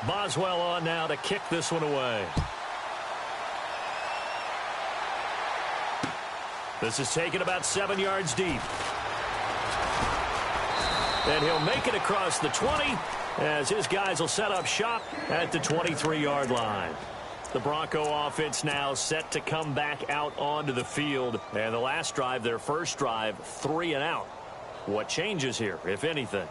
Boswell on now to kick this one away. This is taken about 7 yards deep. And he'll make it across the 20 as his guys will set up shop at the 23-yard line. The Bronco offense now set to come back out onto the field. And the last drive, their first drive, 3 and out. What changes here, if anything?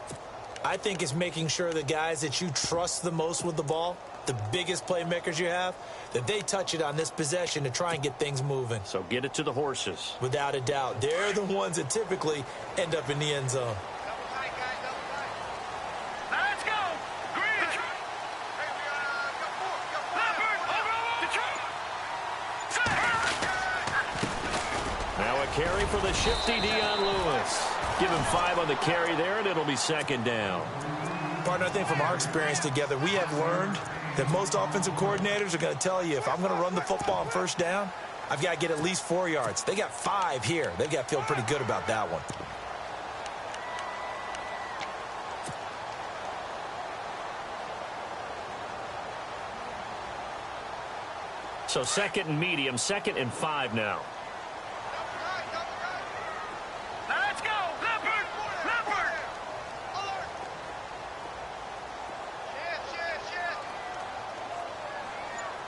I think it's making sure the guys that you trust the most with the ball, the biggest playmakers you have, that they touch it on this possession to try and get things moving. So get it to the horses. Without a doubt. They're the ones that typically end up in the end zone. Let's go! Green! Now a carry for the shifty Dion Lewis. Give him 5 on the carry there, and it'll be second down. Partner, I think from our experience together, we have learned that most offensive coordinators are going to tell you, if I'm going to run the football on first down, I've got to get at least 4 yards. They got 5 here. They've got to feel pretty good about that one. So second and medium, 2nd and 5 now. Let's go! Leopard! Leopard!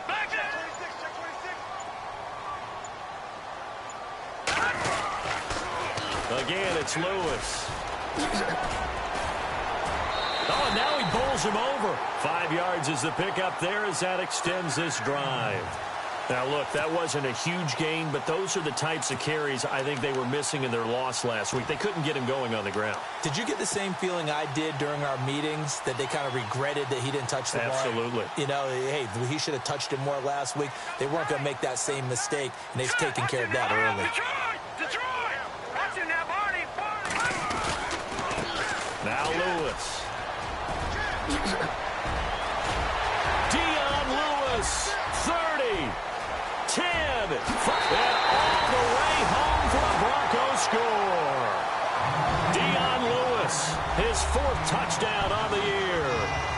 Back there! Again, it's Lewis. Oh, and now he bowls him over. 5 yards is the pickup there as that extends this drive. Now, look, that wasn't a huge gain, but those are the types of carries I think they were missing in their loss last week. They couldn't get him going on the ground. Did you get the same feeling I did during our meetings, that they kind of regretted that he didn't touch the ball? Absolutely. You know, hey, he should have touched it more last week. They weren't going to make that same mistake, and they've taken care of that early. Detroit! Watching that, Barney! Now Lewis. Dion Lewis, 30. 10, and all the way home for a Broncos score. Dion Lewis, his 4th touchdown on the year.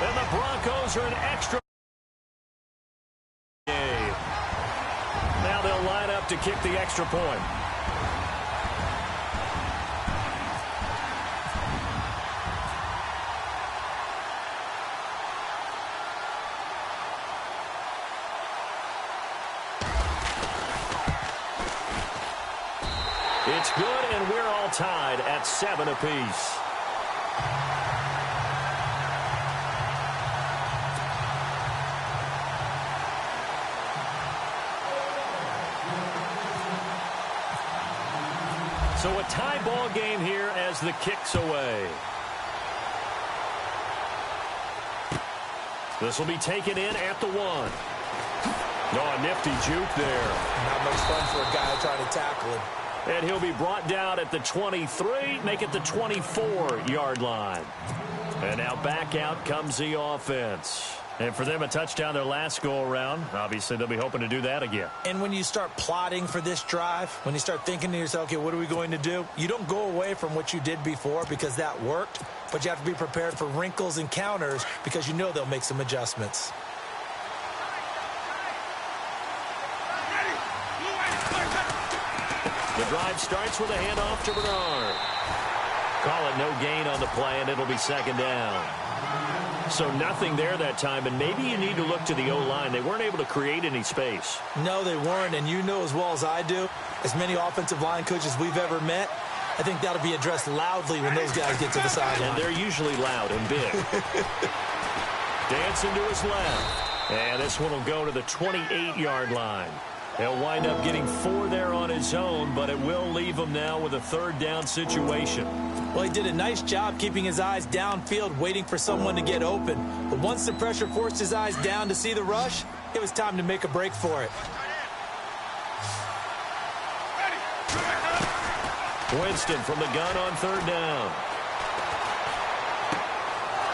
And the Broncos are an extra game. Now they'll line up to kick the extra point. It's good, and we're all tied at 7 apiece. So a tie ball game here as the kick's away. This will be taken in at the 1. Oh, a nifty juke there. Not much fun for a guy trying to tackle him. And he'll be brought down at the 23, make it the 24-yard line. And now back out comes the offense. And for them, a touchdown their last go-around. Obviously, they'll be hoping to do that again. And when you start plotting for this drive, when you start thinking to yourself, okay, what are we going to do? You don't go away from what you did before because that worked, but you have to be prepared for wrinkles and counters because you know they'll make some adjustments. The drive starts with a handoff to Bernard. Call it no gain on the play, and it'll be second down. So nothing there that time, and maybe you need to look to the O-line. They weren't able to create any space. No, they weren't, and you know as well as I do, as many offensive line coaches we've ever met, I think that'll be addressed loudly when those guys get to the sideline. And they're usually loud and big. Dancing to his left. And this one will go to the 28-yard line. He'll wind up getting 4 there on his own, but it will leave him now with a 3rd down situation. Well, he did a nice job keeping his eyes downfield, waiting for someone to get open. But once the pressure forced his eyes down to see the rush, it was time to make a break for it. Winston from the gun on 3rd down.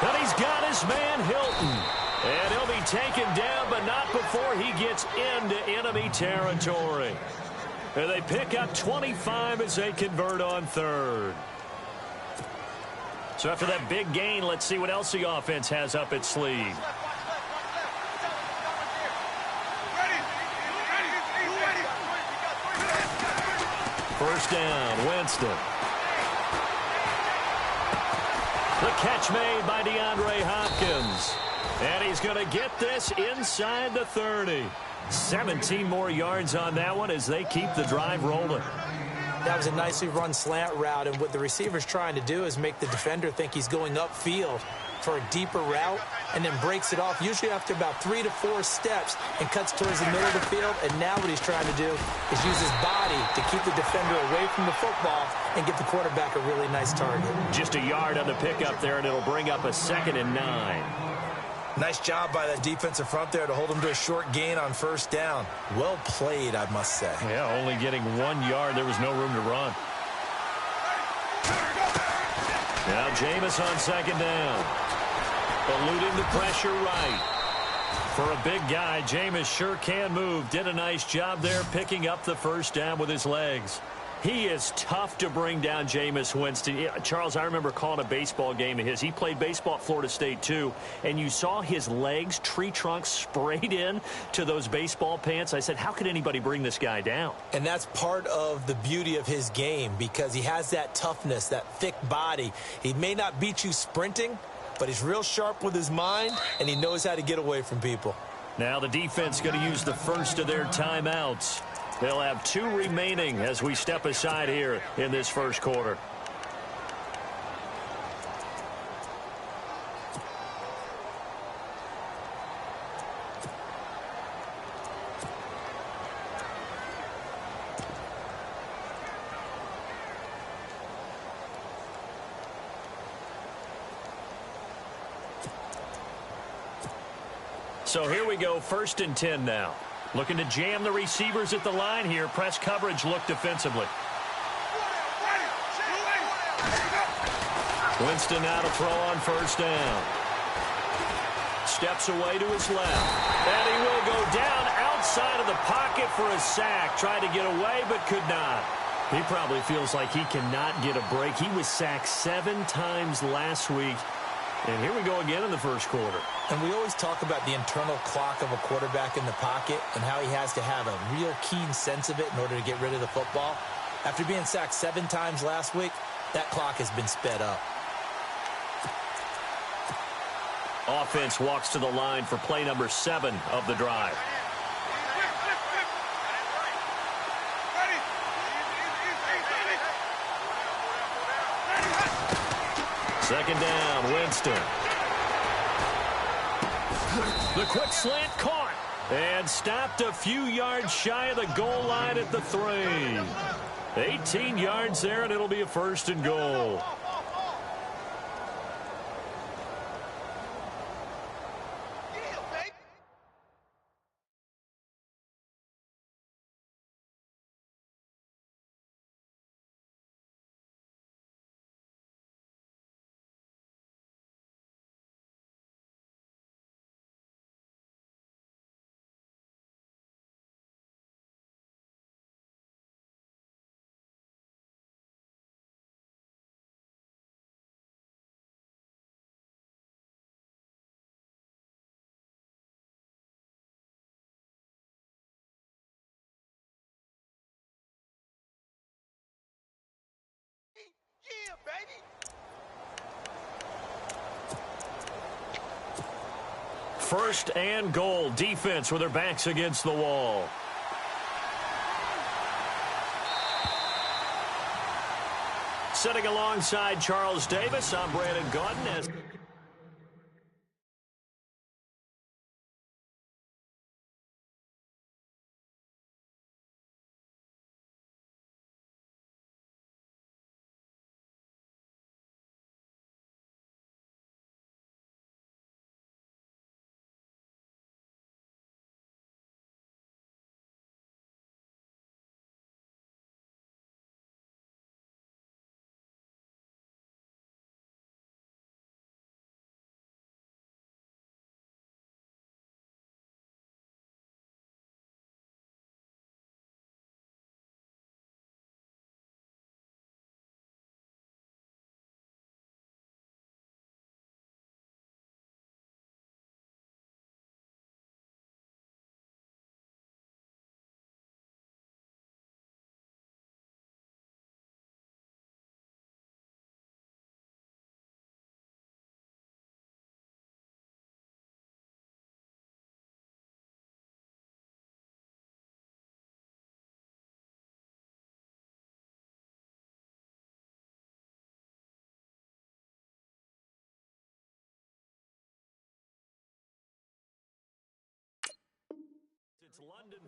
And he's got his man Hilton. And he'll be taken down, but not before he gets into enemy territory. And they pick up 25 as they convert on 3rd. So after that big gain, let's see what else the offense has up its sleeve. First down, Winston. The catch made by DeAndre Hopkins. And he's going to get this inside the 30. 17 more yards on that one as they keep the drive rolling. That was a nicely run slant route, and what the receiver's trying to do is make the defender think he's going upfield for a deeper route and then breaks it off, usually after about 3 to 4 steps, and cuts towards the middle of the field. And now what he's trying to do is use his body to keep the defender away from the football and get the quarterback a really nice target. Just a yard on the pickup there, and it'll bring up a 2nd and 9. Nice job by that defensive front there to hold him to a short gain on first down. Well played, I must say. Yeah, only getting 1 yard. There was no room to run. Now Jameis on 2nd down. Eluding the pressure right. For a big guy, Jameis sure can move. Did a nice job there picking up the first down with his legs. He is tough to bring down, Jameis Winston. Yeah, Charles, I remember calling a baseball game of his. He played baseball at Florida State, too. And you saw his legs, tree trunks sprayed in to those baseball pants. I said, how could anybody bring this guy down? And that's part of the beauty of his game, because he has that toughness, that thick body. He may not beat you sprinting, but he's real sharp with his mind, and he knows how to get away from people. Now the defense going to use the first of their timeouts. They'll have 2 remaining as we step aside here in this first quarter. So here we go, 1st and 10 now. Looking to jam the receivers at the line here. Press coverage look defensively. Winston now to throw on first down. Steps away to his left. And he will go down outside of the pocket for a sack. Tried to get away but could not. He probably feels like he cannot get a break. He was sacked 7 times last week. And here we go again in the first quarter. And we always talk about the internal clock of a quarterback in the pocket and how he has to have a real keen sense of it in order to get rid of the football. After being sacked 7 times last week, that clock has been sped up. Offense walks to the line for play number 7 of the drive. Second down, Winston. The quick slant caught and stopped a few yards shy of the goal line at the 3. 18 yards there, and it'll be a 1st and goal. Yeah, baby. First and goal. Defense with their backs against the wall. Sitting alongside Charles Davis, I'm Brandon Gaudin. It's London.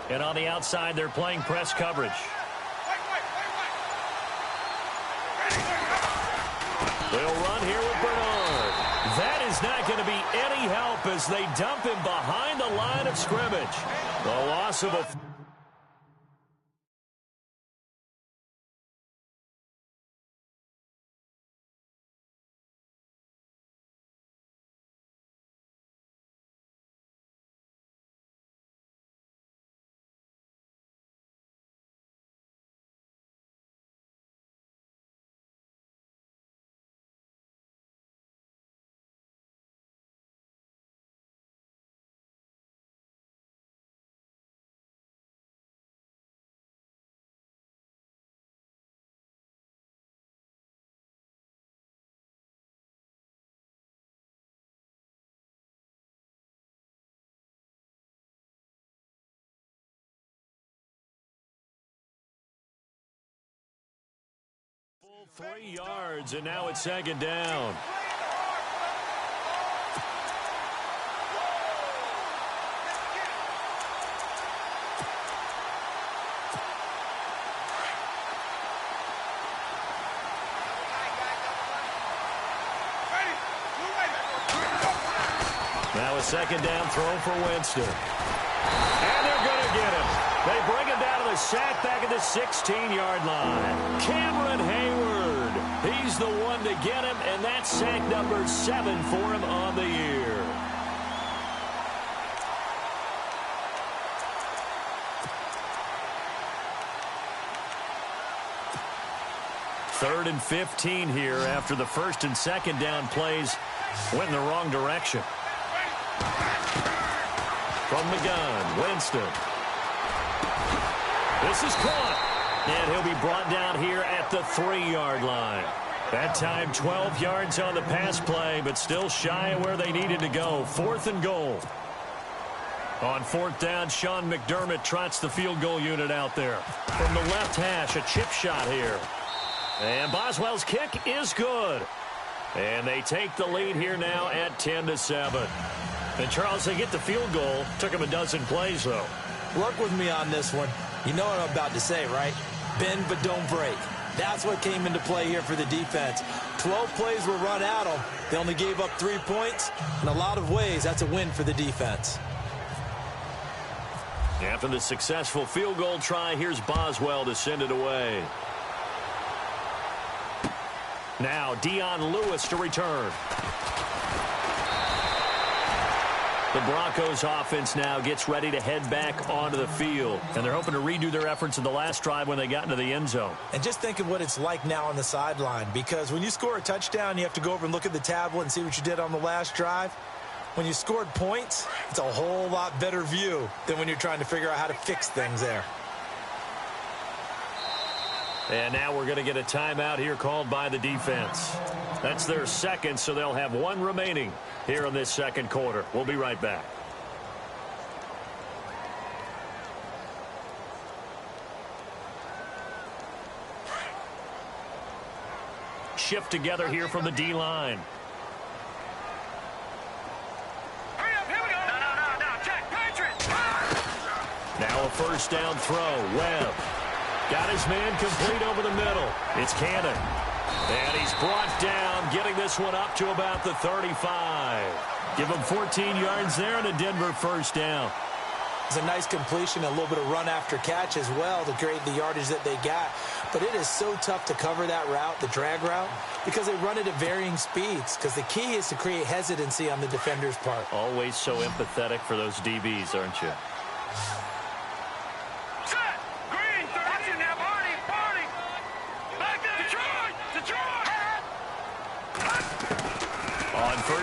And on the outside, they're playing press coverage. They'll run here with Bernard. That is not going to be any help as they dump him behind the line of scrimmage. The loss of a... Full 3 yards, and now it's second down. Now a second down throw for Winston. And they're going to get him. They bring him down to the sack back at the 16-yard line. Cameron Hayward, he's the one to get him, and that's sack number 7 for him on the year. Third and 15 here after the first and second down plays went in the wrong direction. From the gun, Winston. This is caught, and he'll be brought down here at the 3-yard line. That time 12 yards on the pass play, but still shy of where they needed to go. 4th and goal. On 4th down, Sean McDermott trots the field goal unit out there. From the left hash, a chip shot here. And Boswell's kick is good. And they take the lead here now at 10-7. And, Charles, they get the field goal. Took them a dozen plays, though. Work with me on this one. You know what I'm about to say, right? Bend but don't break. That's what came into play here for the defense. 12 plays were run at them. They only gave up 3 points. In a lot of ways, that's a win for the defense. After the successful field goal try, here's Boswell to send it away. Now, Dion Lewis to return. The Broncos offense now gets ready to head back onto the field. And they're hoping to redo their efforts in the last drive when they got into the end zone. And just think of what it's like now on the sideline. Because when you score a touchdown, you have to go over and look at the tablet and see what you did on the last drive. When you scored points, it's a whole lot better view than when you're trying to figure out how to fix things there. And now we're going to get a timeout here called by the defense. That's their second, so they'll have one remaining here in this second quarter. We'll be right back. Shift together here from the D-line. Now a first down throw. Webb got his man complete over the middle. It's Cannon. And he's brought down, getting this one up to about the 35. Give him 14 yards there and a Denver first down. It's a nice completion, a little bit of run after catch as well to create the yardage that they got. But it is so tough to cover that route, the drag route, because they run it at varying speeds. Because the key is to create hesitancy on the defender's part. Always so empathetic for those DBs, aren't you?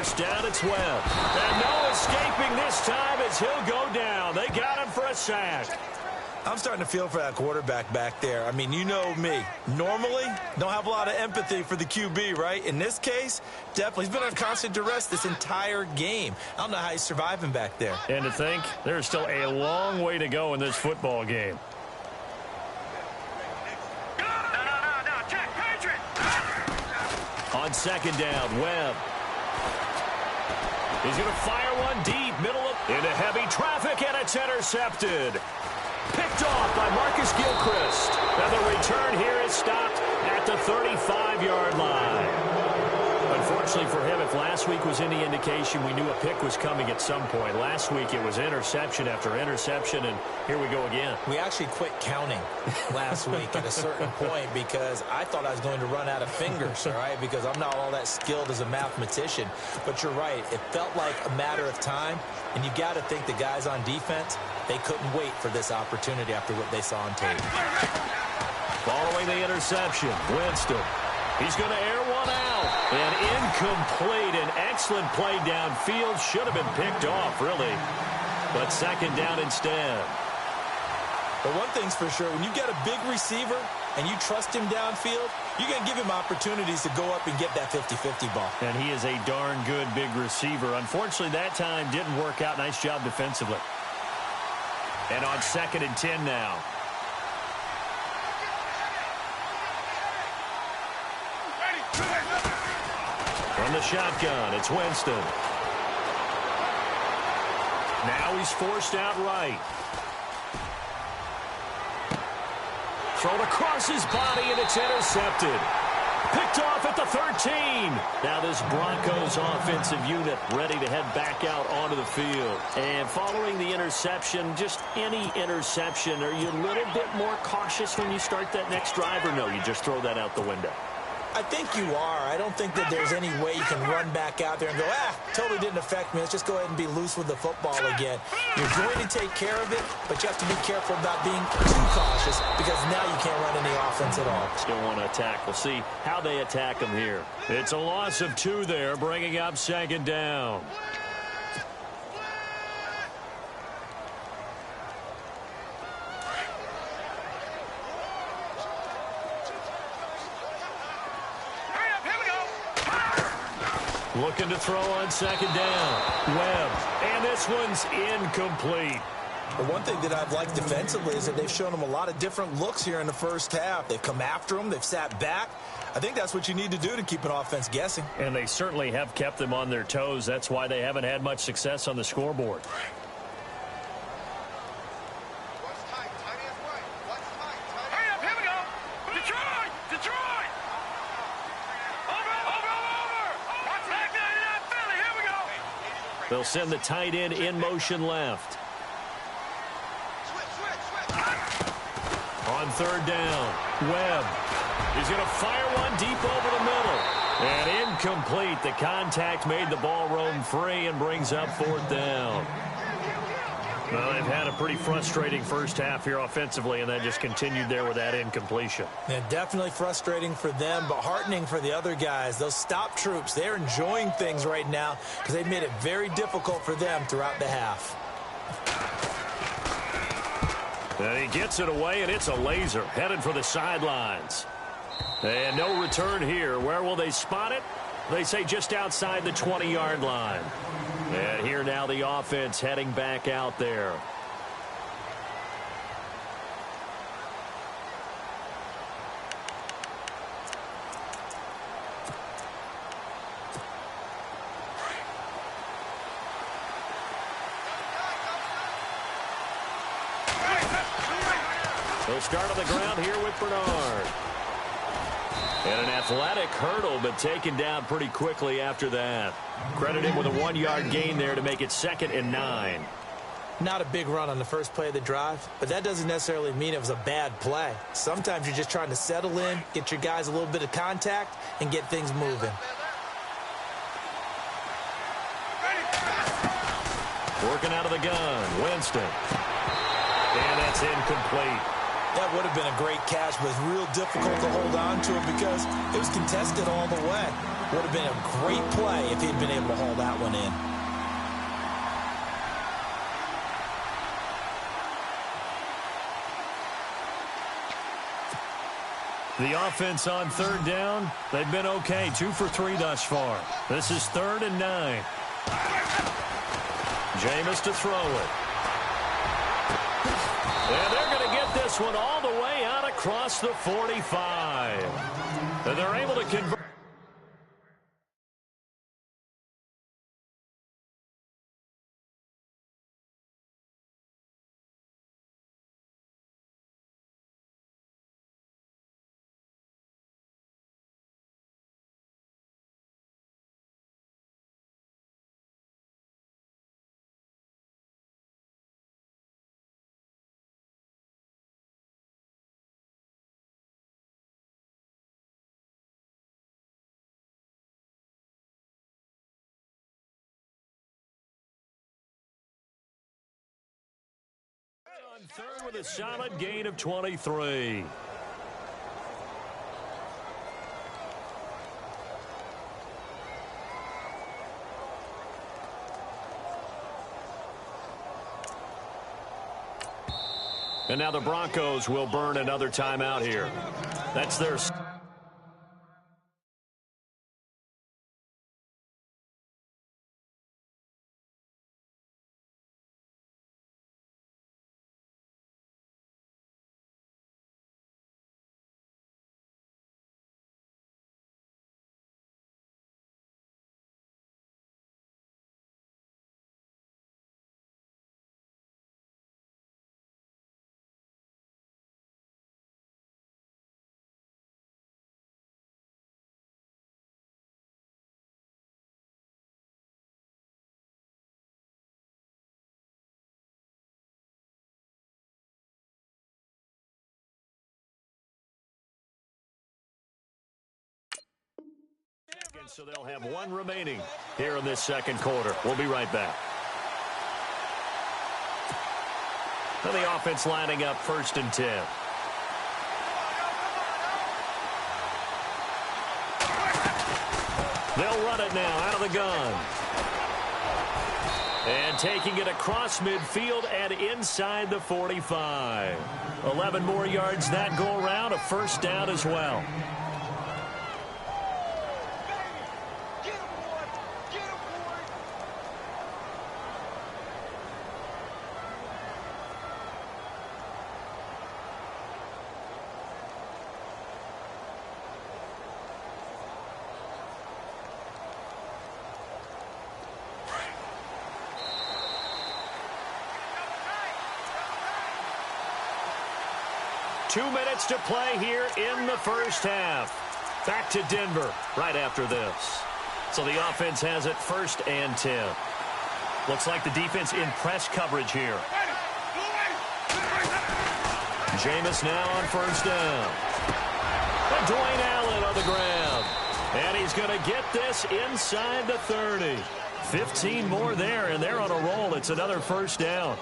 first down, it's Webb. And no escaping this time as he'll go down. They got him for a sack. I'm starting to feel for that quarterback back there. I mean, you know me. Normally, don't have a lot of empathy for the QB, right? In this case, definitely. He's been on constant duress this entire game. I don't know how he's surviving back there. And to think, there's still a long way to go in this football game. No, check, Patriot. On second down, Webb. He's going to fire one deep, middle of into heavy traffic, and it's intercepted. Picked off by Marcus Gilchrist. And the return here is stopped at the 35-yard line. Unfortunately for him, if last week was any indication, we knew a pick was coming at some point. Last week it was interception after interception, and here we go again. We actually quit counting last week at a certain point because I thought I was going to run out of fingers, all right, because I'm not all that skilled as a mathematician. But you're right. It felt like a matter of time, and you got to think the guys on defense, they couldn't wait for this opportunity after what they saw on tape. Following the interception, Winston. He's going to air one out. And incomplete. An excellent play downfield. Should have been picked off, really. But second down instead. But one thing's for sure, when you get a big receiver and you trust him downfield, you're going to give him opportunities to go up and get that 50-50 ball. And he is a darn good big receiver. Unfortunately, that time didn't work out. Nice job defensively. And on 2nd and 10 now. From the shotgun, it's Winston. Now he's forced out right. Thrown across his body, and it's intercepted. Picked off at the 13. Now this Broncos offensive unit ready to head back out onto the field. And following the interception, just any interception, are you a little bit more cautious when you start that next drive, or no, you just throw that out the window? I think you are. I don't think that there's any way you can run back out there and go, totally didn't affect me. Let's just go ahead and be loose with the football again. You're going to take care of it, but you have to be careful about being too cautious because now you can't run any offense at all. Still want to attack. We'll see how they attack them here. It's a loss of 2 there, bringing up 2nd down. Looking to throw on 2nd down. Webb. And this one's incomplete. But one thing that I've liked defensively is that they've shown them a lot of different looks here in the first half. They've come after them. They've sat back. I think that's what you need to do to keep an offense guessing. And they certainly have kept them on their toes. That's why they haven't had much success on the scoreboard. They'll send the tight end in motion left. On 3rd down, Webb. He's going to fire one deep over the middle. And incomplete. The contact made the ball roam free and brings up 4th down. Well, they've had a pretty frustrating first half here offensively, and that just continued there with that incompletion. Yeah, definitely frustrating for them, but heartening for the other guys. Those stop troops, they're enjoying things right now because they've made it very difficult for them throughout the half. And he gets it away, and it's a laser headed for the sidelines. And no return here. Where will they spot it? They say just outside the 20-yard line. And here now the offense heading back out there. They'll start on the ground here with Bernard. And an athletic hurdle, but taken down pretty quickly after that. Credit him with a 1-yard gain there to make it 2nd and 9. Not a big run on the first play of the drive, but that doesn't necessarily mean it was a bad play. Sometimes you're just trying to settle in, get your guys a little bit of contact, and get things moving. Working out of the gun, Winston. And that's incomplete. That would have been a great catch, but it's real difficult to hold on to it because it was contested all the way. Would have been a great play if he'd been able to haul that one in. The offense on third down, they've been okay. 2 for 3 thus far. This is 3rd and 9. Jameis to throw it. And they're going to get this one all the way out across the 45. And they're able to convert. On third with a solid gain of 23. And now the Broncos will burn another timeout here. That's their... So they'll have one remaining here in this second quarter. We'll be right back. And the offense lining up 1st and 10. They'll run it now out of the gun. And taking it across midfield and inside the 45. 11 more yards that go around, a 1st down as well. Two minutes to play here in the first half. Back to Denver right after this. So the offense has it 1st and 10. Looks like the defense in press coverage here. Jameis now on 1st down. And Dwayne Allen on the ground. And he's going to get this inside the 30. 15 more there, and they're on a roll. It's another 1st down.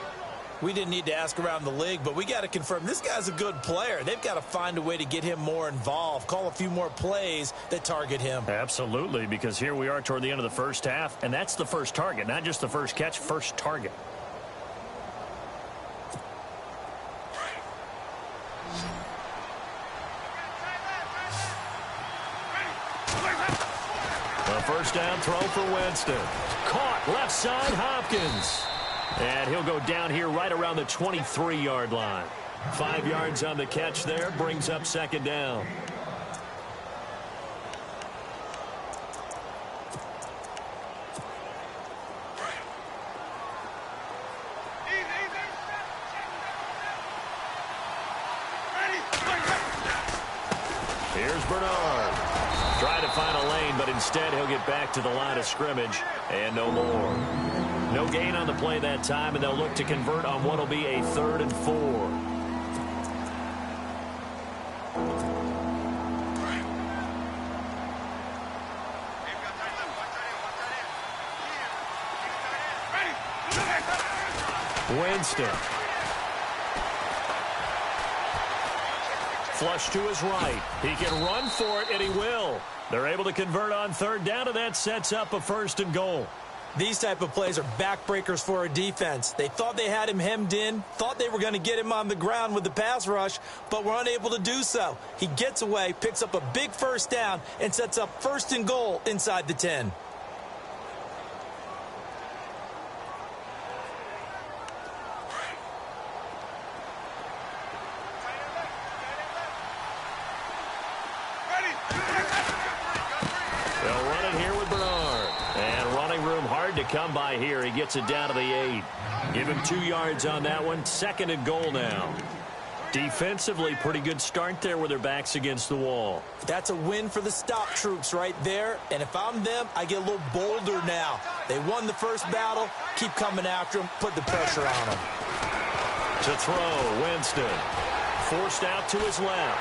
We didn't need to ask around the league, but we got to confirm this guy's a good player. They've got to find a way to get him more involved, call a few more plays that target him. Absolutely, because here we are toward the end of the first half, and that's the first target, not just the first catch, first target. A 1st down throw for Winston. Caught left side, Hopkins. And he'll go down here right around the 23-yard line. 5 yards on the catch there, brings up 2nd down. Here's Bernard. Trying to find a lane, but instead he'll get back to the line of scrimmage and no more. No gain on the play that time, and they'll look to convert on what will be a 3rd and 4. Winston. Flush to his right. He can run for it, and he will. They're able to convert on third down, and that sets up a 1st and goal. These type of plays are backbreakers for a defense. They thought they had him hemmed in, thought they were going to get him on the ground with the pass rush, but were unable to do so. He gets away, picks up a big 1st down, and sets up 1st and goal inside the 10. They'll run it here with Bernard. And running room hard to come by here. He gets it down to the 8. Give him 2 yards on that one. 2nd and goal now. Defensively, pretty good start there with their backs against the wall. That's a win for the stop troops right there. And if I'm them, I get a little bolder now. They won the first battle. Keep coming after them. Put the pressure on them. To throw, Winston. Forced out to his left.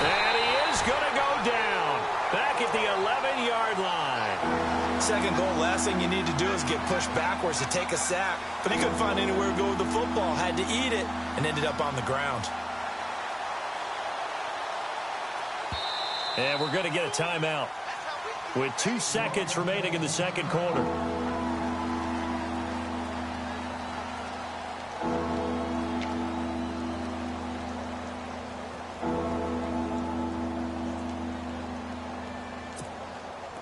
And he is going to go down. Back at the 11-yard line. 2nd goal, last thing you need to do is get pushed backwards to take a sack. But he couldn't find anywhere to go with the football. Had to eat it and ended up on the ground. And we're going to get a timeout with 2 seconds remaining in the 2nd quarter.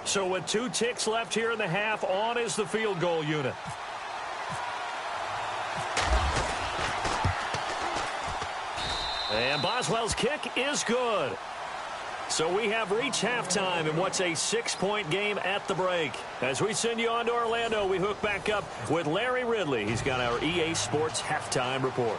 So with 2 ticks left here in the half, on is the field goal unit. And Boswell's kick is good. So we have reached halftime in what's a 6-point game at the break. As we send you on to Orlando, we hook back up with Larry Ridley. He's got our EA Sports halftime report.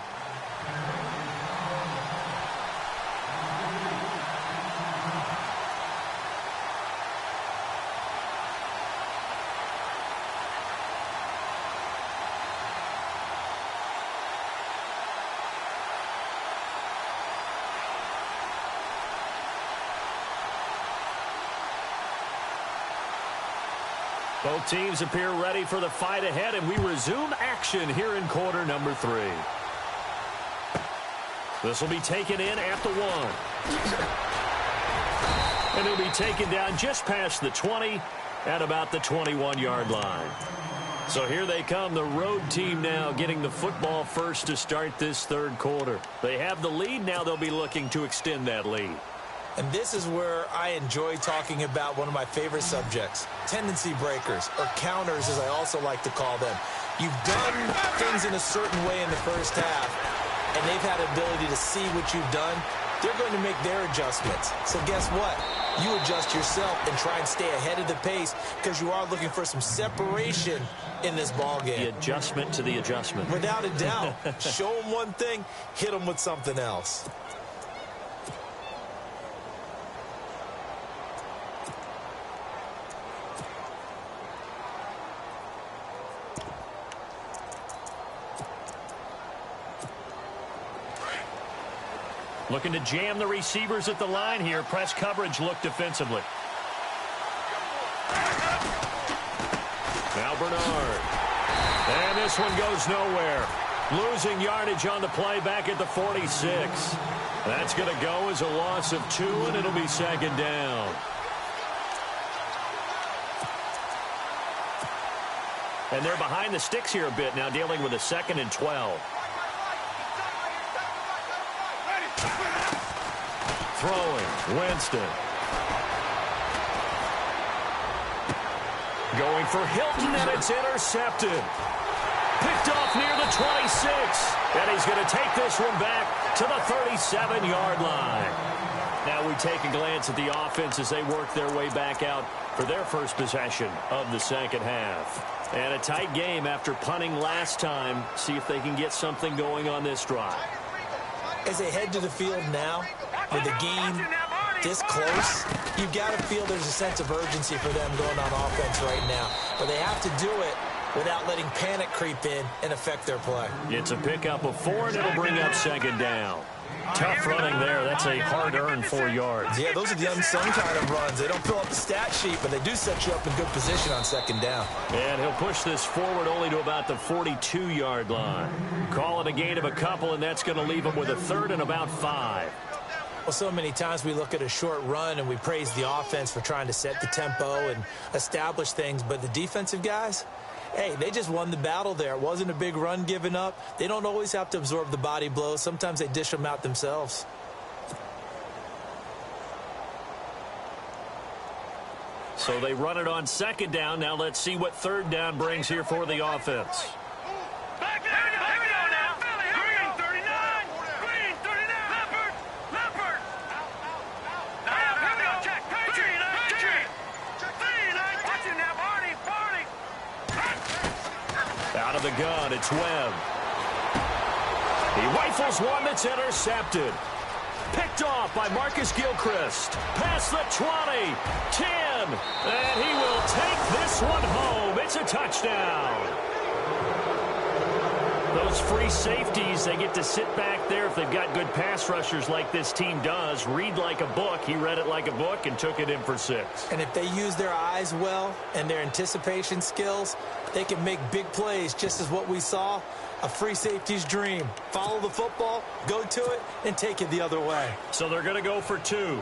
Both teams appear ready for the fight ahead, and we resume action here in quarter number 3. This will be taken in at the 1. And he'll be taken down just past the 20 at about the 21-yard line. So here they come, the road team now getting the football first to start this 3rd quarter. They have the lead. Now they'll be looking to extend that lead. And this is where I enjoy talking about one of my favorite subjects, tendency breakers, or counters as I also like to call them. You've done things in a certain way in the first half, and they've had ability to see what you've done. They're going to make their adjustments. So guess what? You adjust yourself and try and stay ahead of the pace because you are looking for some separation in this ball game. The adjustment to the adjustment. Without a doubt. Show them one thing, hit them with something else. Looking to jam the receivers at the line here. Press coverage look defensively. Now Bernard. And this one goes nowhere. Losing yardage on the play back at the 46. That's going to go as a loss of 2, and it'll be 2nd down. And they're behind the sticks here a bit now, dealing with a 2nd and 12. Throwing, Winston. Going for Hilton, and it's intercepted. Picked off near the 26. And he's going to take this one back to the 37-yard line. Now we take a glance at the offense as they work their way back out for their first possession of the 2nd half. And a tight game after punting last time. See if they can get something going on this drive. As they head to the field now, with the game this close, you've got to feel there's a sense of urgency for them going on offense right now. But they have to do it without letting panic creep in and affect their play. It's a pickup of 4, and it'll bring up 2nd down. Tough running there. That's a hard-earned 4 yards. Yeah, those are the unsung kind of runs. They don't fill up the stat sheet, but they do set you up in good position on 2nd down. And he'll push this forward only to about the 42-yard line. Call it a gain of a couple, and that's going to leave him with a 3rd and about 5. Well, so many times we look at a short run and we praise the offense for trying to set the tempo and establish things, but the defensive guys, hey, they just won the battle there. It wasn't a big run given up. They don't always have to absorb the body blows. Sometimes they dish them out themselves. So they run it on second down. Now let's see what third down brings here for the offense. Back there, here we go now. Green 39. Green 39. Leopard. Now, here we go. Check. Patriot. Watch it now, Barney. Out of the gun, it's Webb. He rifles one that's intercepted. Picked off by Marcus Gilchrist. Past the 20, 10, and he will take this one home. It's a touchdown. Those free safeties, they get to sit back there if they've got good pass rushers like this team does. Read like a book. He read it like a book and took it in for 6. And if they use their eyes well and their anticipation skills, they can make big plays, just as what we saw. A free safety's dream. Follow the football, go to it, and take it the other way. So they're going to go for 2.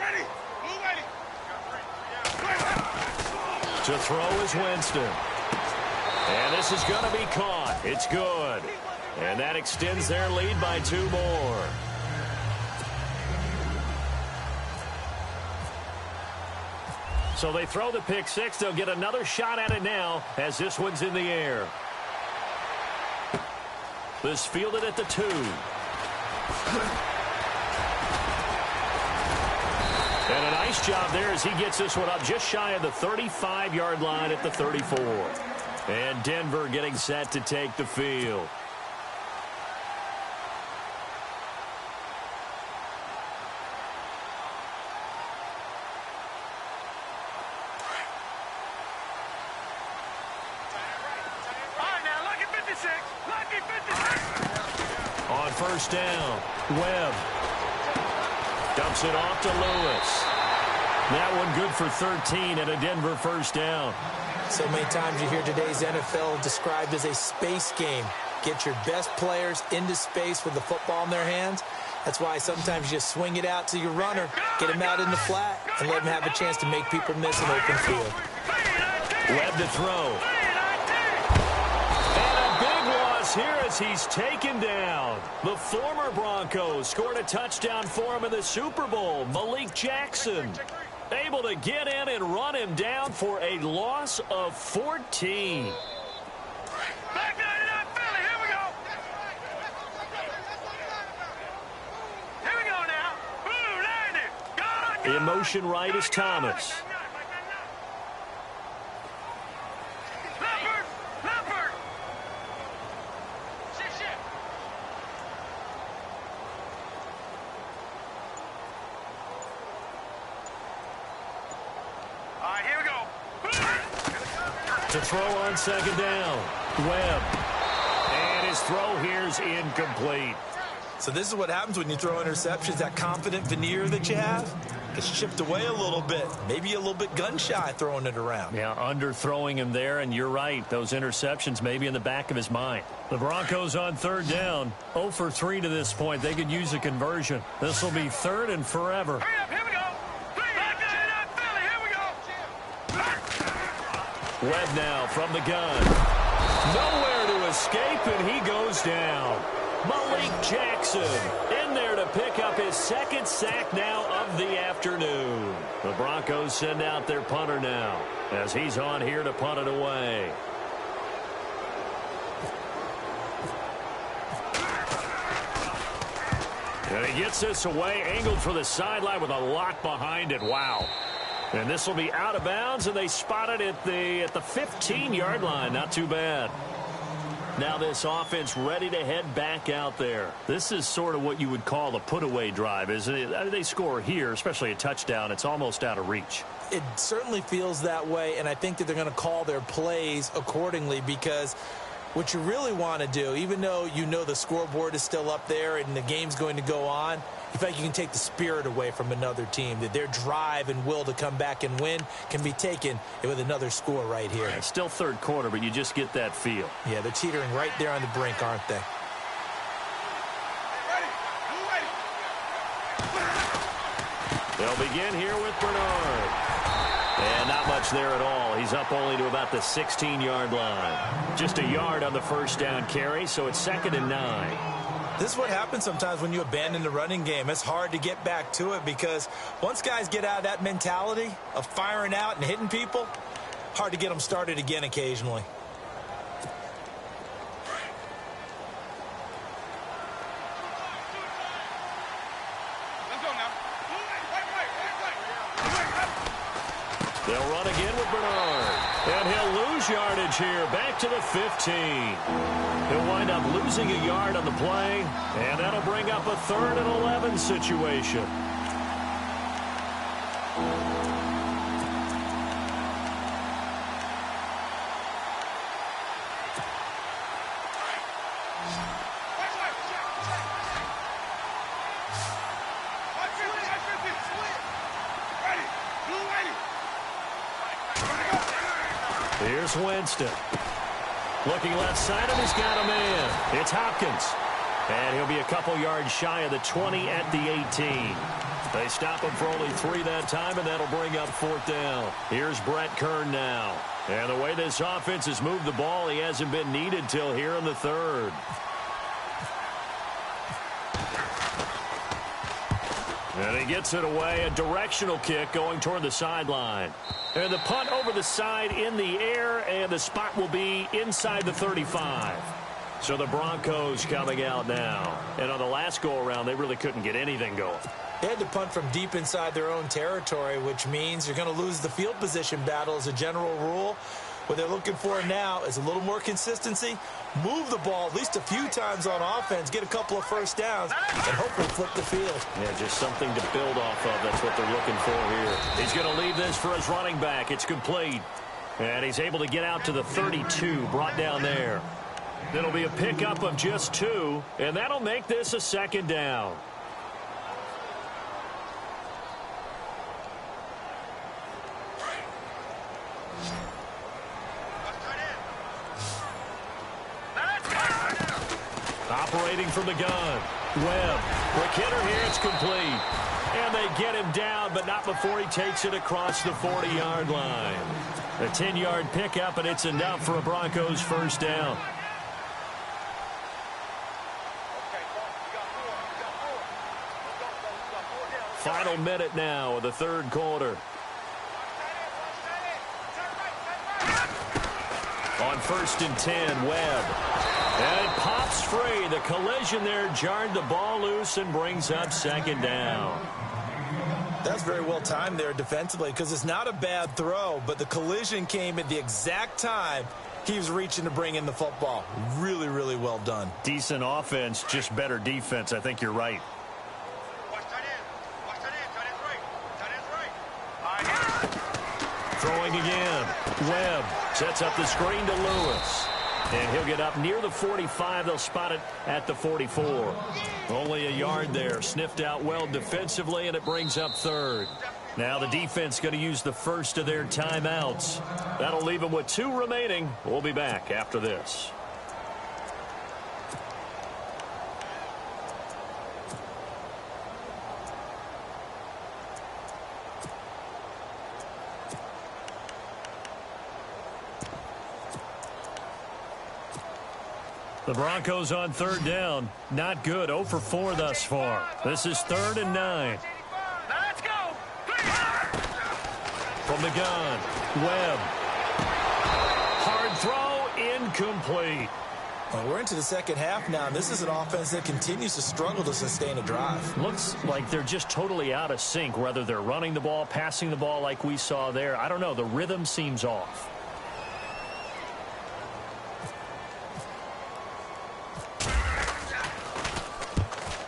Ready. To throw is Winston. And this is going to be caught. It's good. And that extends their lead by 2 more. So they throw the pick 6. They'll get another shot at it now as this one's in the air. This fielded at the 2. And a nice job there as he gets this one up just shy of the 35-yard line at the 34. And Denver getting set to take the field. On first down, Webb dumps it off to Lewis. That one good for 13 and a Denver first down. So many times you hear today's NFL described as a space game. Get your best players into space with the football in their hands. That's why sometimes you swing it out to your runner, get him out in the flat, and let him have a chance to make people miss an open field. Webb to throw. Here as he's taken down. The former Broncos scored a touchdown for him in the Super Bowl. Malik Jackson able to get in and run him down for a loss of 14. Back 99, Philly, here we go. Here we go now. Ooh, 90. In motion right is Thomas. To throw on second down, Webb. And his throw here's incomplete. So this is what happens when you throw interceptions. That confident veneer that you have gets chipped away a little bit. Maybe a little bit gun-shy throwing it around. Yeah, underthrowing him there, and you're right. Those interceptions may be in the back of his mind. The Broncos on third down, 0 for 3 to this point. They could use a conversion. This will be third and forever. Hurry up, here we go. Back 99, Philly, here we go. Webb now from the gun. Nowhere to escape, and he goes down. Malik Jackson in there to pick up his second sack now of the afternoon. The Broncos send out their punter now as he's on here to punt it away. And he gets this away, angled for the sideline with a lot behind it. Wow. And this will be out of bounds, and they spot it at the 15-yard line. Not too bad. Now this offense ready to head back out there. This is sort of what you would call a put-away drive, isn't it? I mean, they score here, especially a touchdown. It's almost out of reach. It certainly feels that way, and I think that they're going to call their plays accordingly because What you really want to do, even though you know the scoreboard is still up there and the game's going to go on, you feel like you can take the spirit away from another team, that their drive and will to come back and win can be taken with another score right here. It's still third quarter, but you just get that feel. Yeah, they're teetering right there on the brink, aren't they? They'll begin here with Bernard. And not much there at all. He's up only to about the 16-yard line. Just a yard on the first down carry, so it's 2nd and 9. This is what happens sometimes when you abandon the running game. It's hard to get back to it because once guys get out of that mentality of firing out and hitting people, hard to get them started again occasionally. They'll run again with Bernard. And he'll lose yardage here, back to the 15. He'll wind up losing a yard on the play, and that'll bring up a 3rd and 11 situation. Here's Winston. Looking left side, and he's got a man. It's Hopkins. And he'll be a couple yards shy of the 20 at the 18. They stop him for only 3 that time, and that'll bring up 4th down. Here's Brett Kern now. And the way this offense has moved the ball, he hasn't been needed till here in the 3rd. And he gets it away, a directional kick going toward the sideline. And the punt over the side in the air, and the spot will be inside the 35. So the Broncos coming out now. And on the last go-around, they really couldn't get anything going. They had to punt from deep inside their own territory, which means you're going to lose the field position battle as a general rule. What they're looking for now is a little more consistency, move the ball at least a few times on offense, get a couple of first downs, and hopefully flip the field. Yeah, just something to build off of. That's what they're looking for here. He's going to leave this for his running back. It's complete. And he's able to get out to the 32, brought down there. It'll be a pickup of just 2, and that'll make this a 2nd down. Operating from the gun. Webb. Quick hitter here. It's complete. And they get him down, but not before he takes it across the 40-yard line. A 10-yard pickup, and it's enough for a Broncos first down. Final minute now of the 3rd quarter. On 1st and 10, Webb. And it pops free. The collision there jarred the ball loose and brings up 2nd down. That's very well timed there defensively because it's not a bad throw, but the collision came at the exact time he was reaching to bring in the football. Really, really well done. Decent offense, just better defense. I think you're right. Throwing again. Webb sets up the screen to Lewis. And he'll get up near the 45. They'll spot it at the 44. Only a yard there. Sniffed out well defensively, and it brings up 3rd. Now the defense going to use the first of their timeouts. That'll leave them with 2 remaining. We'll be back after this. The Broncos on 3rd down. Not good. 0 for 4 thus far. This is 3rd and 9. Let's go. From the gun, Webb. Hard throw, incomplete. Well, we're into the second half now, and this is an offense that continues to struggle to sustain a drive. Looks like they're just totally out of sync, whether they're running the ball, passing the ball like we saw there. I don't know. The rhythm seems off.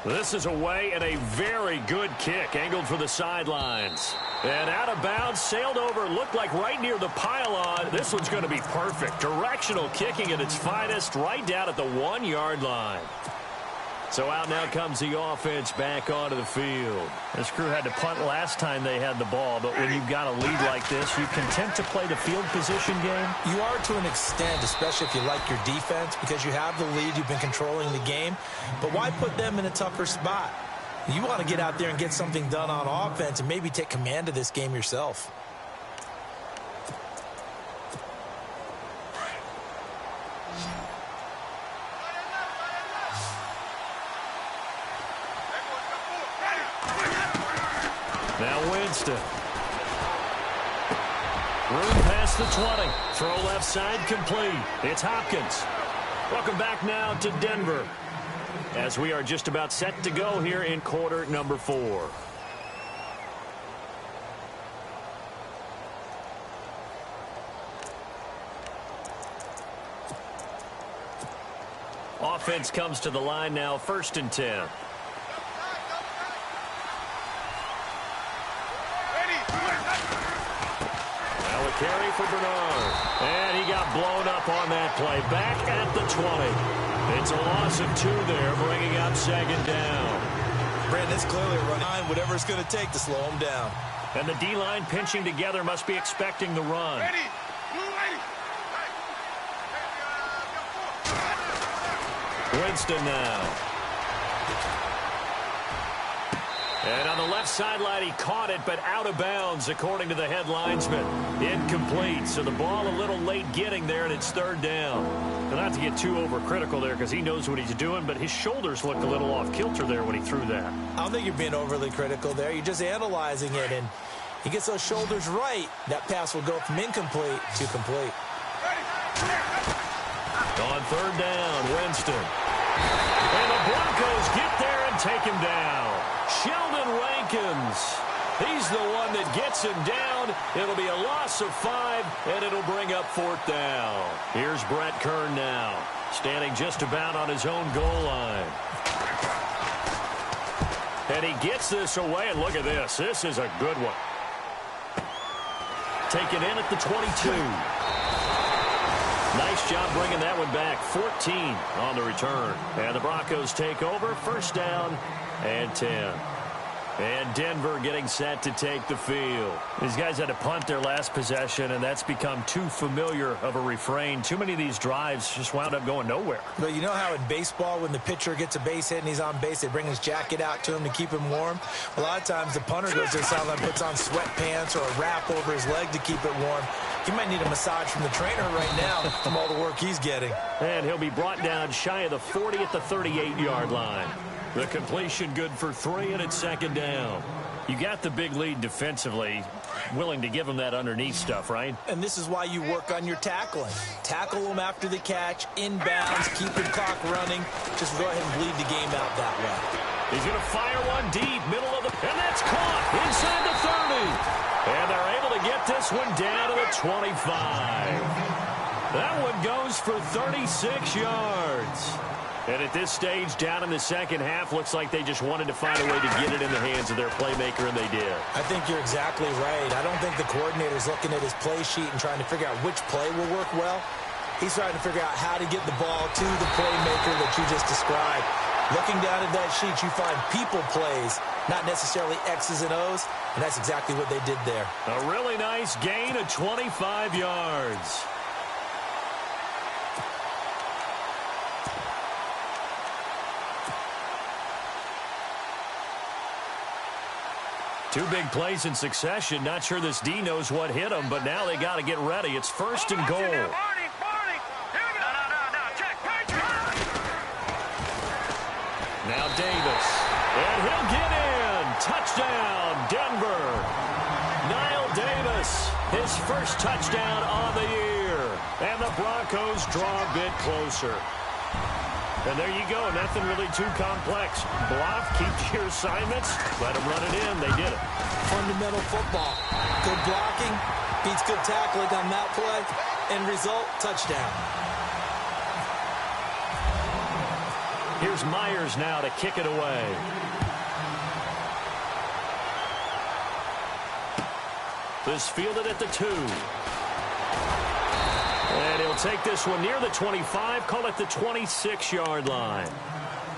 This is away and a very good kick, angled for the sidelines. And out of bounds, sailed over, looked like right near the pylon. This one's going to be perfect. Directional kicking at its finest, right down at the 1-yard line. So out now comes the offense back onto the field. This crew had to punt last time they had the ball, but when you've got a lead like this, you content to play the field position game? You are to an extent, especially if you like your defense, because you have the lead, you've been controlling the game. But why put them in a tougher spot? You want to get out there and get something done on offense and maybe take command of this game yourself. Now Winston. Room past the 20. Throw left side complete. It's Hopkins. Welcome back now to Denver, as we are just about set to go here in quarter number 4. Offense comes to the line now, 1st and 10. Carry for Bernard. And he got blown up on that play. Back at the 20. It's a loss of 2 there, bringing up 2nd down. Brandon, it's clearly a run line, whatever it's going to take to slow him down. And the D-line pinching together must be expecting the run. Winston now. And on the left sideline, he caught it, but out of bounds, according to the head linesman. Incomplete, so the ball a little late getting there, and it's 3rd down. And not to get too overcritical there, because he knows what he's doing, but his shoulders looked a little off kilter there when he threw that. I don't think you're being overly critical there. You're just analyzing it, and he gets those shoulders right. That pass will go from incomplete to complete. On 3rd down, Winston. And the Broncos get there and take him down. Sheldon Rankins. He's the one that gets him down. It'll be a loss of 5, and it'll bring up 4th down. Here's Brett Kern now, standing just about on his own goal line. And he gets this away, and look at this. This is a good one. Taken in at the 22. Nice job bringing that one back. 14 on the return. And the Broncos take over. 1st down and 10. And Denver getting set to take the field. These guys had to punt their last possession, and that's become too familiar of a refrain. Too many of these drives just wound up going nowhere. But you know how in baseball, when the pitcher gets a base hit and he's on base, they bring his jacket out to him to keep him warm? A lot of times the punter goes to the sideline, puts on sweatpants or a wrap over his leg to keep it warm. He might need a massage from the trainer right now from all the work he's getting. And he'll be brought down shy of the 40 at the 38-yard line. The completion good for 3, and it's 2nd down. You got the big lead defensively, willing to give them that underneath stuff, right? And this is why you work on your tackling. Tackle them after the catch, inbounds, keep the clock running. Just go ahead and bleed the game out that way. He's going to fire one deep, middle of the... And that's caught inside the 30. And they're able to get this one down to the 25. That one goes for 36 yards. And at this stage, down in the 2nd half, looks like they just wanted to find a way to get it in the hands of their playmaker, and they did. I think you're exactly right. I don't think the coordinator's looking at his play sheet and trying to figure out which play will work well. He's trying to figure out how to get the ball to the playmaker that you just described. Looking down at that sheet, you find people plays, not necessarily X's and O's, and that's exactly what they did there. A really nice gain of 25 yards. Two big plays in succession. Not sure this D knows what hit him, but now they got to get ready. It's 1st and goal. Now Davis. And he'll get in. Touchdown, Denver. Niall Davis, his first touchdown on the year. And the Broncos draw a bit closer. And there you go. Nothing really too complex. Block, keep to your assignments, let them run it in. They did it. Fundamental football. Good blocking beats good tackling on that play. End result, touchdown. Here's Myers now to kick it away. This fielded at the 2. And he'll take this one near the 25, call it the 26-yard line.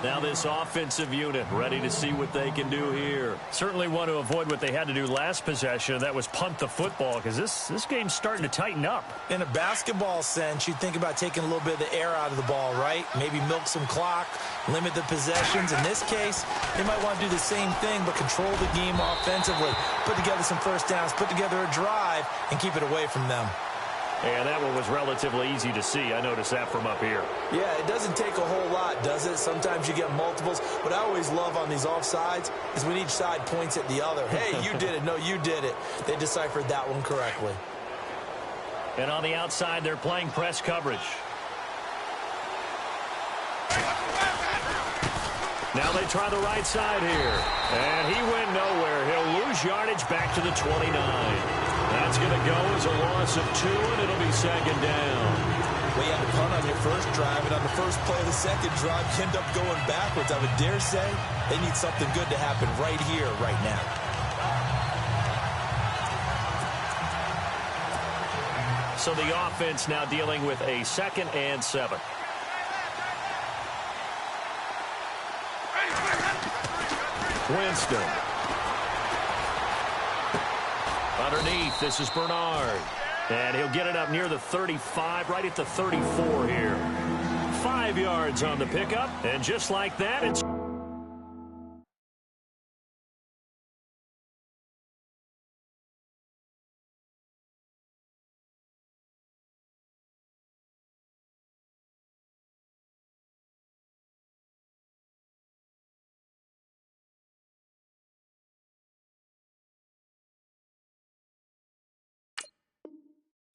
Now this offensive unit ready to see what they can do here. Certainly want to avoid what they had to do last possession. That was punt the football, because this game's starting to tighten up. In a basketball sense, you think about taking a little bit of the air out of the ball, right? Maybe milk some clock, limit the possessions. In this case, they might want to do the same thing, but control the game offensively. Put together some first downs, put together a drive, and keep it away from them. And that one was relatively easy to see. I noticed that from up here. Yeah, it doesn't take a whole lot, does it? Sometimes you get multiples. What I always love on these offsides is when each side points at the other. Hey, you did it. No, you did it. They deciphered that one correctly. And on the outside, they're playing press coverage. Now they try the right side here. And he went nowhere. He'll lose yardage back to the 29. That's going to go as a loss of 2, and it'll be second down. Well, you had to punt on your first drive, and on the first play of the second drive, you end up going backwards. I would dare say they need something good to happen right here, right now. So the offense now dealing with a 2nd and 7. Winston. Underneath, this is Bernard. And he'll get it up near the 35, right at the 34 here. 5 yards on the pickup, and just like that, it's...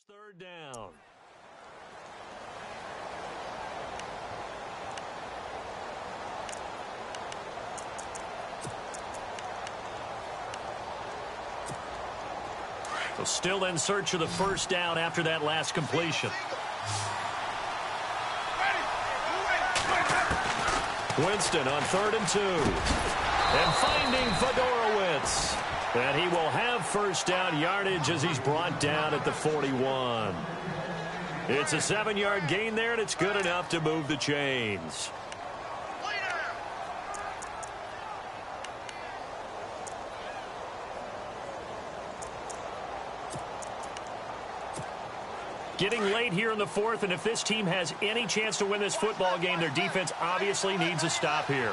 Third down. So still in search of the first down after that last completion. Winston on 3rd and 2. And finding Fedorowicz. And he will have first down yardage as he's brought down at the 41. It's a 7-yard gain there, and it's good enough to move the chains. Getting late here in the 4th, and if this team has any chance to win this football game, their defense obviously needs a stop here.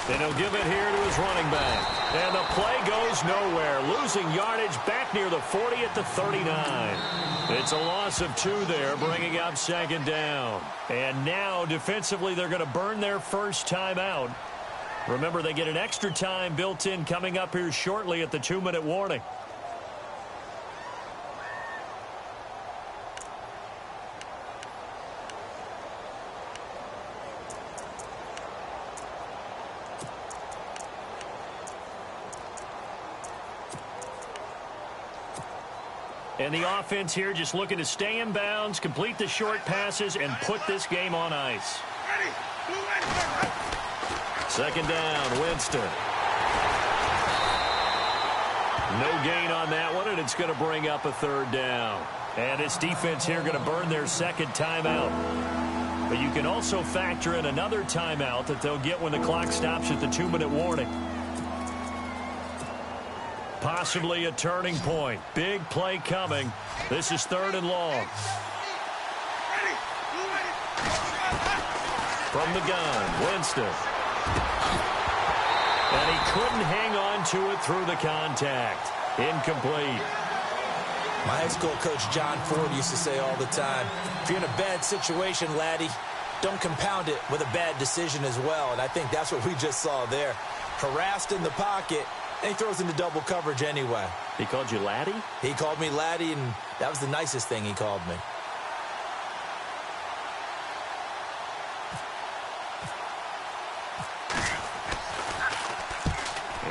And he'll give it here to his running back. And the play goes nowhere. Losing yardage back near the 40 at the 39. It's a loss of 2 there, bringing up second down. And now, defensively, they're going to burn their first timeout. Remember, they get an extra time built in coming up here shortly at the 2-minute warning. And the offense here just looking to stay in bounds, complete the short passes, and put this game on ice. Second down, Winston. No gain on that one, and it's going to bring up a 3rd down. And this defense here going to burn their second timeout. But you can also factor in another timeout that they'll get when the clock stops at the 2-minute warning. Possibly a turning point. Big play coming. This is 3rd and long. From the gun, Winston. And he couldn't hang on to it through the contact. Incomplete. My high school coach, John Ford, used to say all the time, if you're in a bad situation, laddie, don't compound it with a bad decision as well. And I think that's what we just saw there. Harassed in the pocket, and he throws into double coverage anyway. He called you Laddie? He called me Laddie, and that was the nicest thing he called me.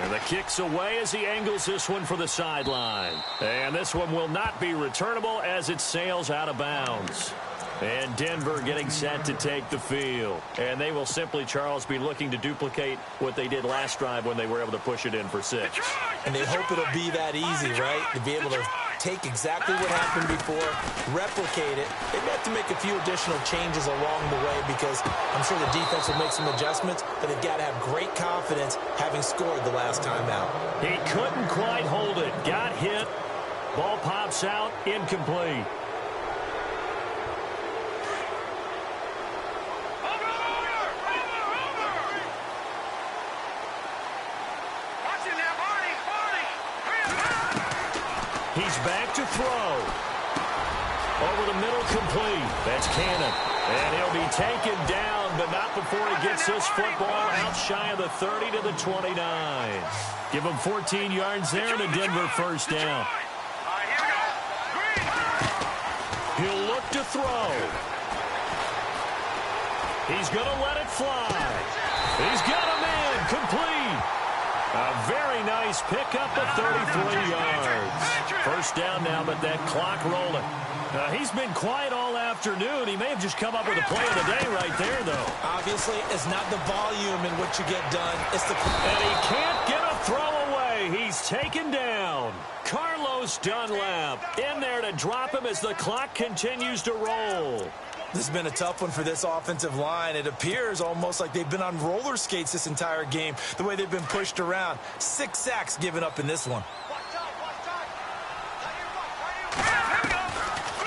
And the kick's away as he angles this one for the sideline. And this one will not be returnable as it sails out of bounds. And Denver getting set to take the field. And they will simply, Charles, be looking to duplicate what they did last drive when they were able to push it in for 6. And they hope it'll be that easy, right? To be able to take exactly what happened before, replicate it. They may have to make a few additional changes along the way because I'm sure the defense will make some adjustments, but they've got to have great confidence having scored the last time out. He couldn't quite hold it. Got hit. Ball pops out. Incomplete. He's back to throw. Over the middle, complete. That's Cannon. And he'll be taken down, but not before he gets this football out shy of the 30 to the 29. Give him 14 yards there and a Denver first down. He'll look to throw. He's going to let it fly. He's got a man. Complete. A very nice pickup of 33 yards. First down now, but that clock rolling. He's been quiet all afternoon. He may have just come up with a play of the day right there, though. Obviously, it's not the volume in what you get done. It's the... And he can't get a throw away. He's taken down. Carlos Dunlap in there to drop him as the clock continues to roll. This has been a tough one for this offensive line. It appears almost like they've been on roller skates this entire game, the way they've been pushed around. 6 sacks given up in this one.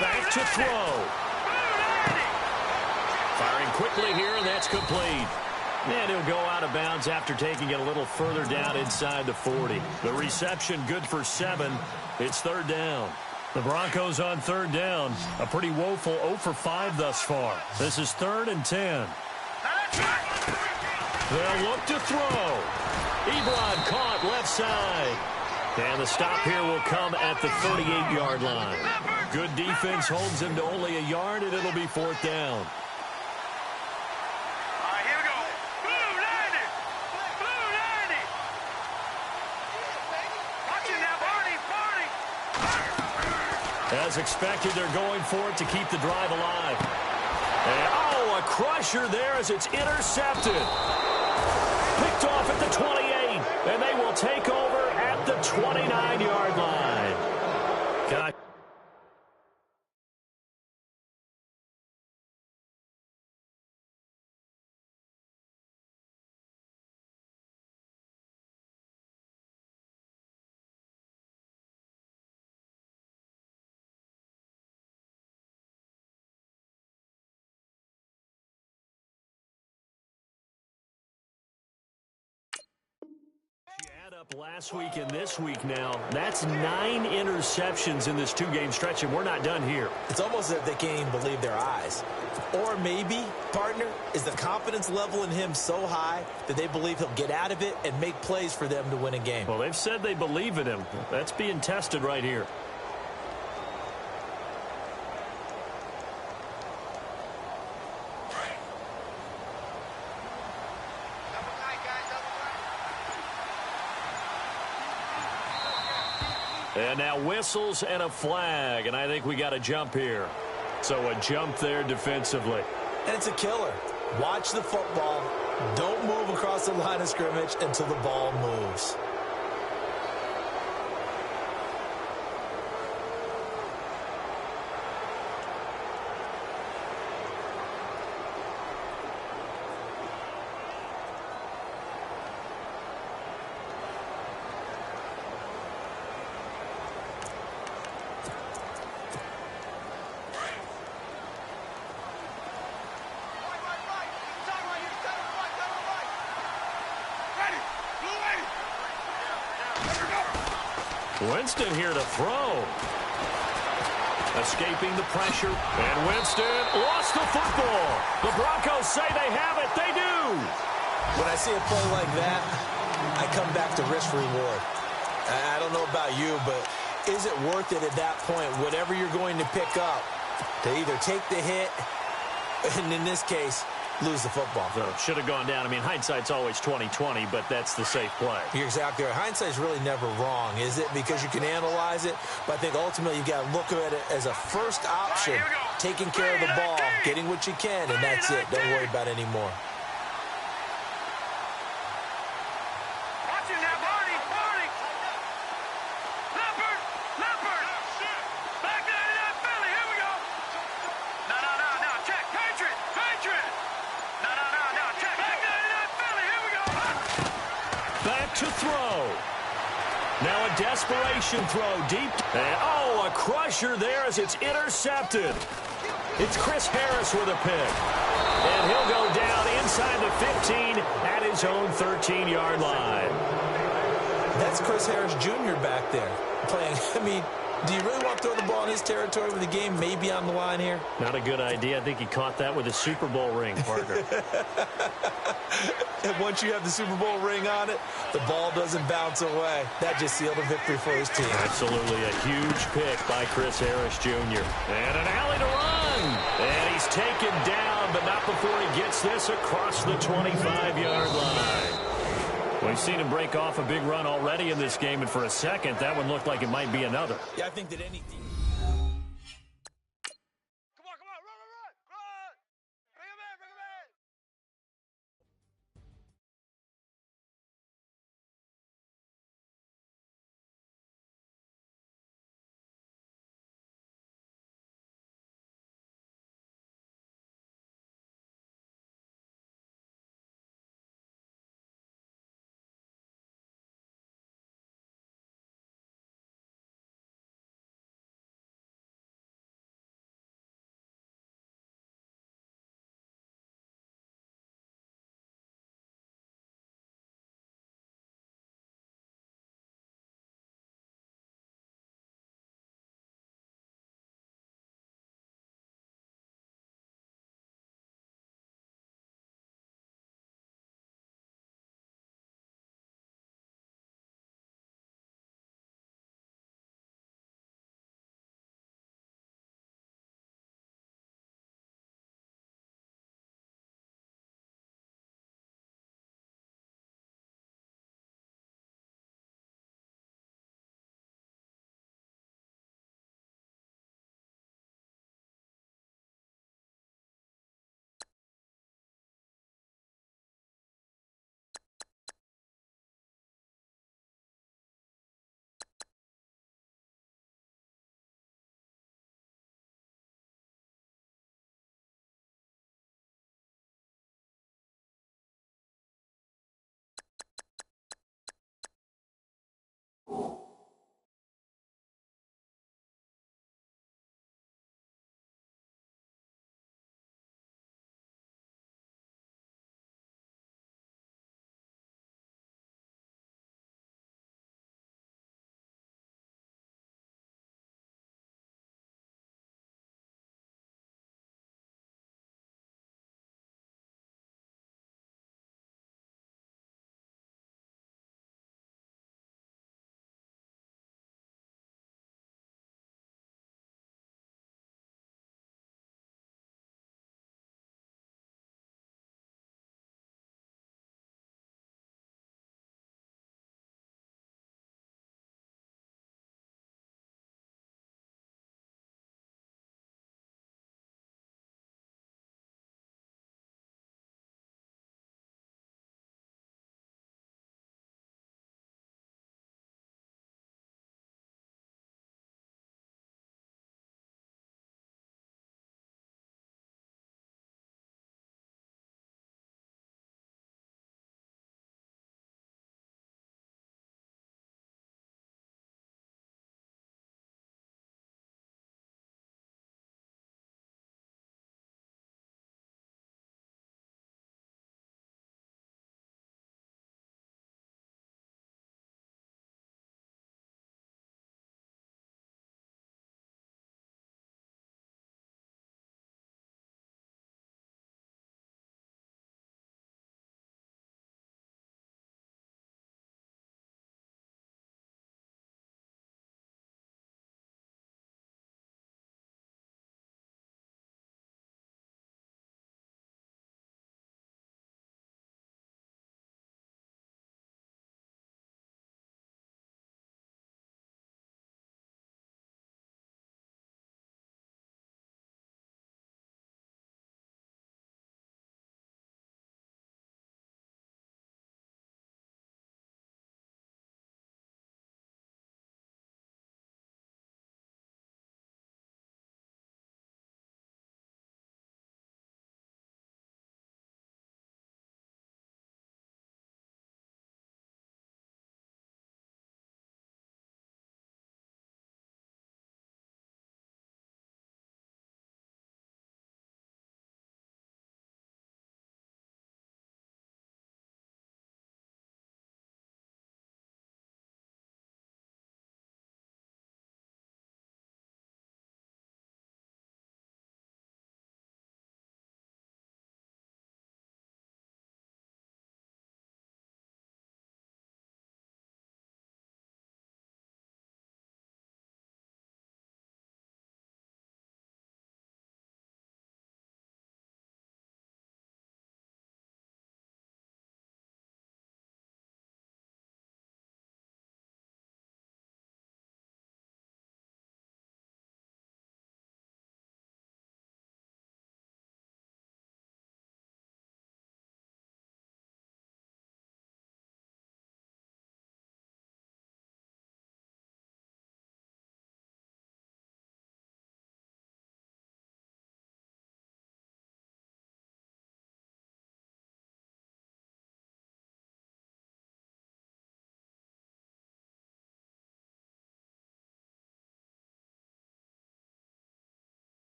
Back to throw. Firing quickly here, and that's complete. And he'll go out of bounds after taking it a little further down inside the 40. The reception good for 7. It's third down. The Broncos on third down. A pretty woeful 0 for 5 thus far. This is 3rd and 10. They'll look to throw. Ebron caught left side. And the stop here will come at the 38-yard line. Good defense holds him to only a yard, and it'll be 4th down. As expected, they're going for it to keep the drive alive. And, oh, a crusher there as it's intercepted. Picked off at the 28, and they will take over at the 29-yard line. God. Up last week and this week now, that's 9 interceptions in this 2-game stretch, and we're not done here. It's almost as if they can't even believe their eyes. Or maybe, partner, is the confidence level in him so high that they believe he'll get out of it and make plays for them to win a game. Well, they've said they believe in him. That's being tested right here. And now whistles and a flag, and I think we got a jump here. So a jump there defensively. And it's a killer. Watch the football. Don't move across the line of scrimmage until the ball moves. Winston here to throw. Escaping the pressure. And Winston lost the football. The Broncos say they have it. They do. When I see a play like that, I come back to risk reward. I don't know about you, but is it worth it at that point, whatever you're going to pick up, to either take the hit, and in this case, lose the football? So should have gone down. I mean, hindsight's always 20/20, but that's the safe play. You're exactly right. Hindsight's really never wrong, is it? Because you can analyze it, but I think ultimately you got to look at it as a first option, taking care of the ball, getting what you can, and that's it. Don't worry about it anymore. Watch it now, Barney. Leopard. Back there to that Philly. Here we go. No. Check. Patriot. No. Check. Back there to that Philly. Here we go. Back to throw. Now a desperation throw deep. And, a crusher there as it's intercepted. It's Chris Harris with a pick. And he'll go down inside the 15 at his own 13-yard line. That's Chris Harris Jr. back there playing. I mean, do you really want to throw the ball in his territory with the game maybe on the line here? Not a good idea. I think he caught that with a Super Bowl ring, Parker. And once you have the Super Bowl ring on it, the ball doesn't bounce away. That just sealed a victory for his team. Absolutely a huge pick by Chris Harris Jr. And an alley to run. And he's taken down, but not before he gets this across the 25-yard line. We've seen him break off a big run already in this game, and for a second, that one looked like it might be another. Yeah, I think that anything...